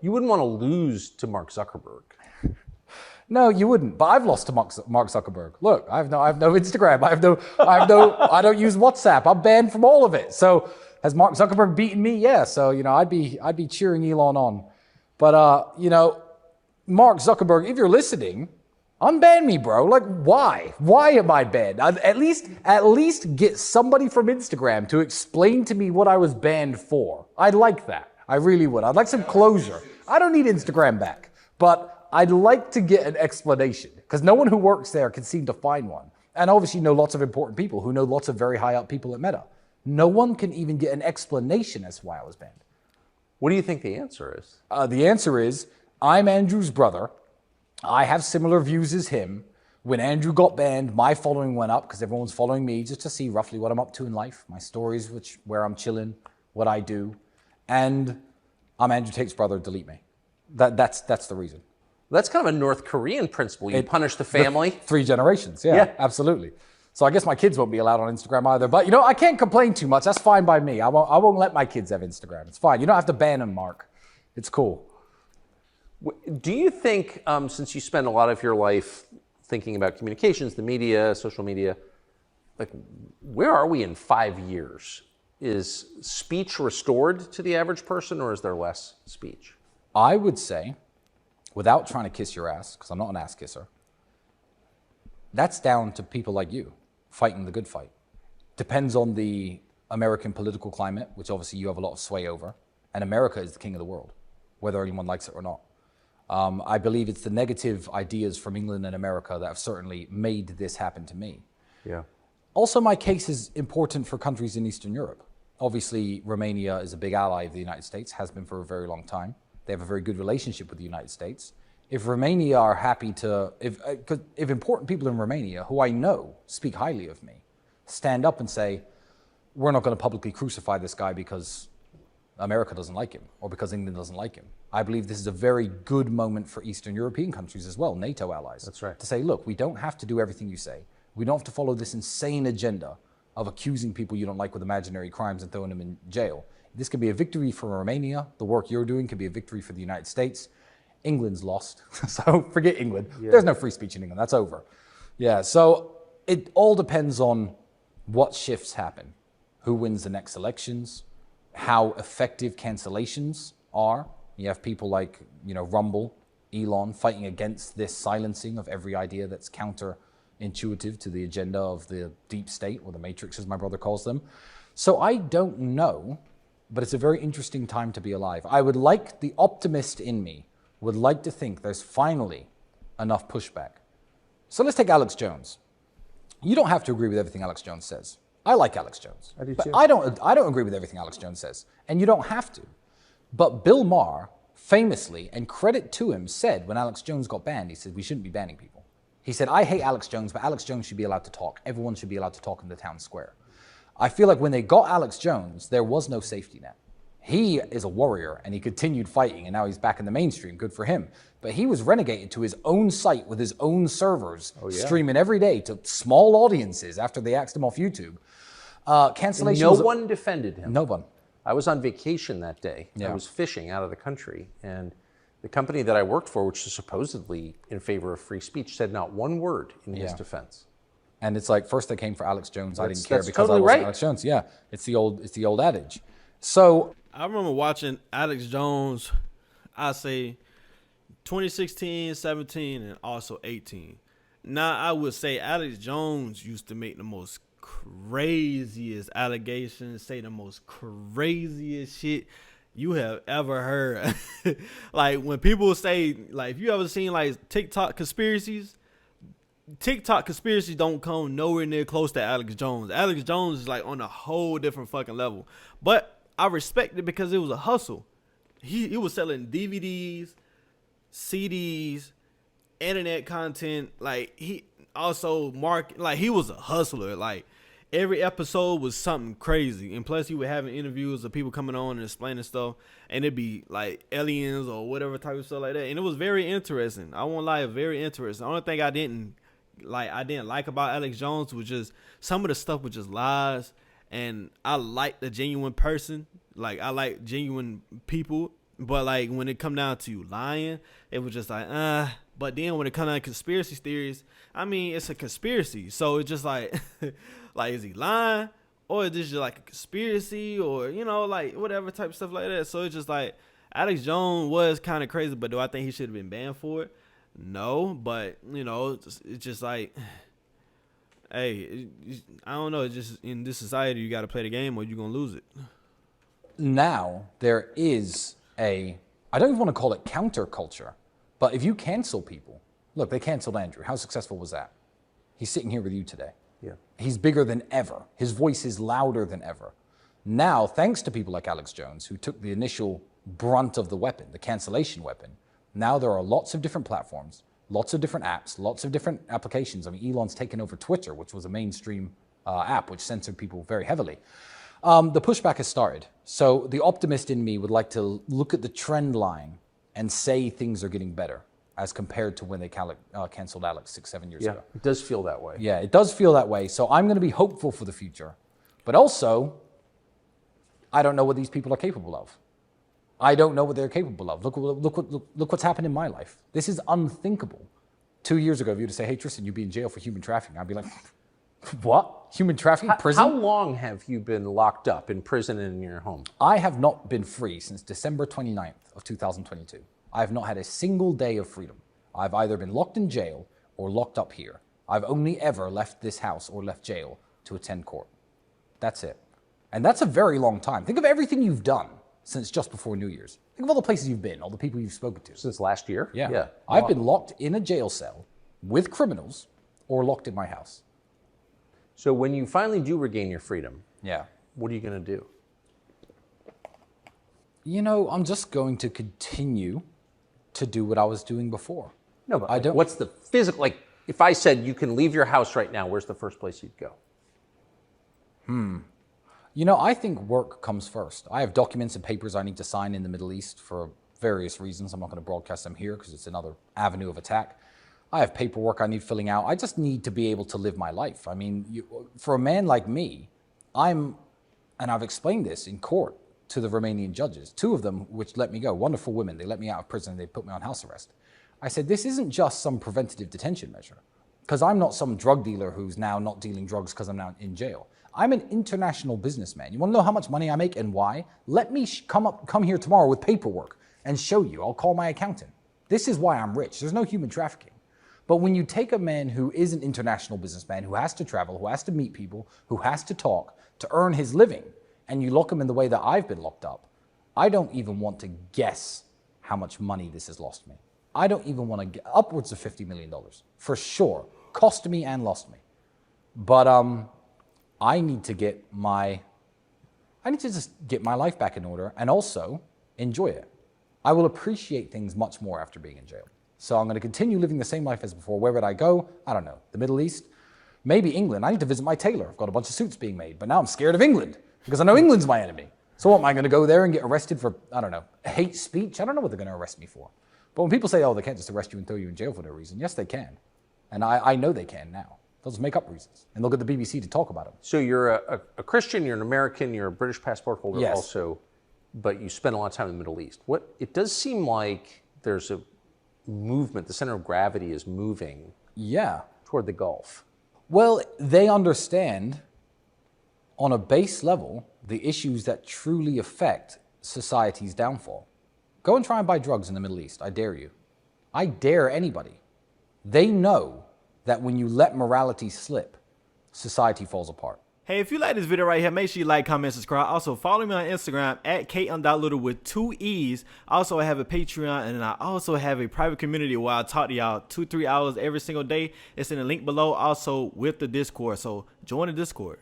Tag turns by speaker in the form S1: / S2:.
S1: You wouldn't want to lose to Mark Zuckerberg.
S2: No, you wouldn't. But I've lost to Mark Zuckerberg. Look, I have no Instagram. I don't use WhatsApp. I'm banned from all of it. So has Mark Zuckerberg beaten me? Yeah. So I'd be cheering Elon on. But Mark Zuckerberg, if you're listening, unban me, bro. Like, why? Why am I banned? At least get somebody from Instagram to explain to me what I was banned for. I'd like that. I really would. I'd like some closure. I don't need Instagram back, but I'd like to get an explanation because no one who works there can seem to find one. And obviously know lots of important people who know lots of very high up people at Meta. No one can even get an explanation as to why I was banned.
S1: What do you think the answer is?
S2: The answer is, I'm Andrew's brother. I have similar views as him. When Andrew got banned, my following went up because everyone's following me just to see roughly what I'm up to in life, my stories, where I'm chilling, what I do. And I'm Andrew Tate's brother, delete me. That's the reason.
S1: That's kind of a North Korean principle. You punish the family.
S2: 3 generations, yeah, absolutely. So I guess my kids won't be allowed on Instagram either. But, I can't complain too much. That's fine by me. I won't let my kids have Instagram. It's fine. You don't have to ban them, Mark. It's cool.
S1: Do you think, since you spend a lot of your life thinking about communications, the media, social media, like, where are we in 5 years? Is speech restored to the average person, or is there less speech?
S2: I would say, without trying to kiss your ass, because I'm not an ass kisser, that's down to people like you fighting the good fight. Depends on the American political climate, which obviously you have a lot of sway over, and America is the king of the world, whether anyone likes it or not. I believe it's the negative ideas from England and America that have certainly made this happen to me.
S1: Yeah.
S2: Also, my case is important for countries in Eastern Europe. Obviously, Romania is a big ally of the United States, has been for a very long time. They have a very good relationship with the United States. If Romania are happy to, if important people in Romania, who I know speak highly of me, stand up and say, we're not going to publicly crucify this guy because America doesn't like him or because England doesn't like him. I believe this is a very good moment for Eastern European countries as well, NATO allies.
S1: That's right.
S2: To say, look, we don't have to do everything you say. We don't have to follow this insane agenda of accusing people you don't like with imaginary crimes and throwing them in jail. This could be a victory for Romania. The work you're doing could be a victory for the United States. England's lost, so forget England. Yeah. There's no free speech in England, that's over. Yeah, so it all depends on what shifts happen, who wins the next elections, how effective cancellations are. You have people like, Rumble, Elon fighting against this silencing of every idea that's counterintuitive to the agenda of the deep state, or the matrix as my brother calls them. So I don't know, but it's a very interesting time to be alive. I would like, the optimist in me would like to think there's finally enough pushback. So let's take Alex Jones. You don't have to agree with everything Alex Jones says. I like Alex Jones.
S1: I do
S2: but
S1: too.
S2: I don't agree with everything Alex Jones says, and you don't have to. But Bill Maher famously, and credit to him, said when Alex Jones got banned, he said, we shouldn't be banning people. He said, I hate Alex Jones, but Alex Jones should be allowed to talk. Everyone should be allowed to talk in the town square. I feel like when they got Alex Jones, there was no safety net. He is a warrior, and he continued fighting, and now he's back in the mainstream. Good for him. But he was renegated to his own site with his own servers, streaming every day to small audiences after they axed him off YouTube. Cancellation.
S1: No one defended him.
S2: No one.
S1: I was on vacation that day. I was fishing out of the country, and the company that I worked for, which is supposedly in favor of free speech, said not one word in his defense.
S2: And it's like, first they came for Alex Jones. I didn't care because I wasn't Alex Jones. Yeah, it's the old adage. So
S3: I remember watching Alex Jones, I say 2016, 17, and also 18. Now, I would say Alex Jones used to make the most craziest allegations, say the most craziest shit you have ever heard. Like, when people say, like, if you ever seen, like, TikTok conspiracies don't come nowhere near close to Alex Jones. Alex Jones is, like, on a whole different fucking level. But I respect it because it was a hustle. He was selling DVDs, CDs, internet content. Like, he also he was a hustler. Like, every episode was something crazy. And plus, he would have interviews of people coming on and explaining stuff. And it'd be like aliens or whatever type of stuff like that. And it was very interesting. I won't lie, very interesting. The only thing I didn't like about Alex Jones was just some of the stuff was just lies. And I like the genuine person. Like, I like genuine people. But like when it come down to lying, it was just like, But then when it come down to conspiracy theories, I mean, it's a conspiracy. So it's just like, like, is he lying? Or is this just like a conspiracy? Or, you know, like whatever type of stuff like that. So it's just like, Alex Jones was kind of crazy, but do I think he should have been banned for it? No, but, you know, it's just like, hey, I don't know. It's just in this society, you got to play the game or you're going to lose it.
S2: Now, there is I don't even want to call it counterculture, but if you cancel people, look, they canceled Andrew. How successful was that? He's sitting here with you today.
S1: Yeah.
S2: He's bigger than ever. His voice is louder than ever. Now, thanks to people like Alex Jones, who took the initial brunt of the weapon, the cancellation weapon, now there are lots of different platforms, lots of different apps, lots of different applications. I mean, Elon's taken over Twitter, which was a mainstream app, which censored people very heavily. The pushback has started. So the optimist in me would like to look at the trend line and say things are getting better as compared to when they canceled Alex 6-7 years ago.
S1: It does feel that way.
S2: Yeah, it does feel that way. So I'm going to be hopeful for the future. But also, I don't know what these people are capable of. I don't know what they're capable of. Look what's happened in my life. This is unthinkable. 2 years ago, if you were to say, hey, Tristian, you'd be in jail for human trafficking, I'd be like, what? Human trafficking? Prison?
S1: How long have you been locked up in prison and in your home?
S2: I have not been free since December 29th of 2022. I have not had a single day of freedom. I've either been locked in jail or locked up here. I've only ever left this house or left jail to attend court. That's it. And that's a very long time. Think of everything you've done since just before New Year's. Think of all the places you've been, all the people you've spoken to.
S1: Since last year?
S2: Yeah. I've been locked in a jail cell with criminals or locked in my house.
S1: So when you finally do regain your freedom,
S2: Yeah.
S1: what are you going to do?
S2: You know, I'm just going to continue to do what I was doing before.
S1: No, but
S2: I don't.
S1: What's the physical, like, if I said you can leave your house right now, where's the first place you'd go?
S2: You know, I think work comes first. I have documents and papers I need to sign in the Middle East for various reasons. I'm not going to broadcast them here because it's another avenue of attack. I have paperwork I need filling out. I just need to be able to live my life. I mean, for a man like me, and I've explained this in court to the Romanian judges, 2 of them which let me go, wonderful women. They let me out of prison. They put me on house arrest. I said, this isn't just some preventative detention measure because I'm not some drug dealer who's now not dealing drugs because I'm now in jail. I'm an international businessman. You want to know how much money I make and why? Let me come here tomorrow with paperwork and show you. I'll call my accountant. This is why I'm rich. There's no human trafficking. But when you take a man who is an international businessman, who has to travel, who has to meet people, who has to talk to earn his living, and you lock him in the way that I've been locked up, I don't even want to guess how much money this has lost me. I don't even want to get upwards of $50 million, for sure. Cost me and lost me. But I need to just get my life back in order and also enjoy it. I will appreciate things much more after being in jail. So I'm going to continue living the same life as before. Where would I go? I don't know. The Middle East? Maybe England. I need to visit my tailor. I've got a bunch of suits being made, but now I'm scared of England because I know England's my enemy. So what, am I going to go there and get arrested for, I don't know, hate speech? I don't know what they're going to arrest me for. But when people say, oh, they can't just arrest you and throw you in jail for no reason, yes, they can. And I know they can now. They'll just make up reasons. And they'll get the BBC to talk about them.
S1: So you're a Christian, you're an American, you're a British passport holder
S2: Yes.
S1: also, but you spend a lot of time in the Middle East. It does seem like there's a movement, the center of gravity is moving toward the Gulf.
S2: Well, they understand on a base level the issues that truly affect society's downfall. Go and try and buy drugs in the Middle East. I dare you. I dare anybody. They know that when you let morality slip, society falls apart.
S3: Hey, if you like this video right here, make sure you like, comment, subscribe. Also, follow me on Instagram at KM.Little with 2 E's. Also, I have a Patreon, and I also have a private community where I talk to y'all 2-3 hours every single day. It's in the link below, also with the Discord. So join the Discord.